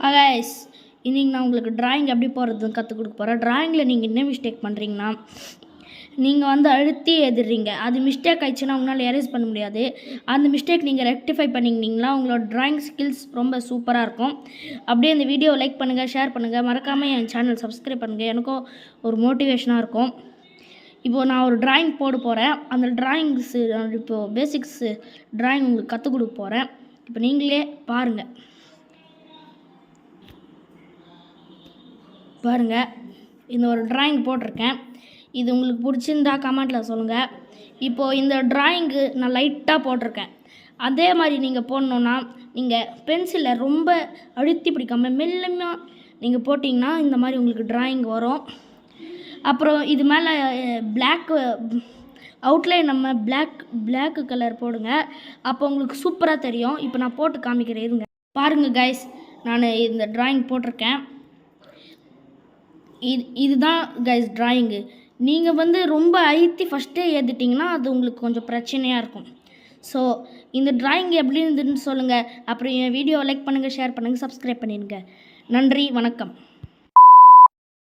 Guys, இன்றைக்கி நான் உங்களுக்கு ட்ராயிங் எப்படி போடுறதுன்னு கற்றுக் கொடுக்க போகிறேன். ட்ராயிங்கில் நீங்கள் என்ன மிஸ்டேக் பண்ணுறீங்கன்னா, நீங்கள் அழுத்தி எழுதுறீங்க. அது மிஸ்டேக் ஆயிடுச்சுன்னா உங்களால் எரேஸ் பண்ண முடியாது. அந்த மிஸ்டேக் நீங்கள் ரெக்டிஃபை பண்ணிங்கன்னா உங்களோட ட்ராயிங் ஸ்கில்ஸ் ரொம்ப சூப்பராக இருக்கும். அப்படியே இந்த வீடியோ லைக் பண்ணுங்கள், ஷேர் பண்ணுங்கள், மறக்காமல் என் சேனல் சப்ஸ்கிரைப் பண்ணுங்கள். எனக்கும் ஒரு மோட்டிவேஷனாக இருக்கும். இப்போது நான் ஒரு ட்ராயிங் போட போகிறேன். அந்த ட்ராயிங்ஸு இப்போது பேசிக்ஸு ட்ராயிங் உங்களுக்கு கற்றுக் கொடுக்க போகிறேன். இப்போ நீங்களே பாருங்கள். இந்த ஒரு ட்ராயிங் போட்டிருக்கேன். இது உங்களுக்கு பிடிச்சிருந்தா கமெண்ட்டில் சொல்லுங்கள். இப்போது இந்த ட்ராயிங்கு நான் லைட்டாக போட்டிருக்கேன். அதே மாதிரி நீங்கள் போடணுன்னா நீங்கள் பென்சிலில் ரொம்ப அழுத்தி பிடிக்காமல் மெல்லமாக நீங்கள் போட்டிங்கன்னா இந்த மாதிரி உங்களுக்கு ட்ராயிங் வரும். அப்புறம் இது மேலே பிளாக்கு அவுட்லைன் நம்ம பிளாக்கு கலர் போடுங்க. அப்போ உங்களுக்கு சூப்பராக தெரியும். இப்போ நான் போட்டு காமிக்கிறேன், இருங்க. பாருங்கள் கைஸ், நான் இந்த ட்ராயிங் போட்டிருக்கேன். இதுதான் கைஸ் ட்ராயிங்கு. நீங்கள் ரொம்ப அழுத்தி ஃபஸ்ட்டே எழுதிட்டிங்கன்னா அது உங்களுக்கு கொஞ்சம் பிரச்சனையாக இருக்கும். ஸோ இந்த ட்ராயிங் எப்படி இருந்துன்னு சொல்லுங்கள். அப்புறம் என் வீடியோ லைக் பண்ணுங்கள், ஷேர் பண்ணுங்கள், சப்ஸ்கிரைப் பண்ணிடுங்க. நன்றி, வணக்கம்.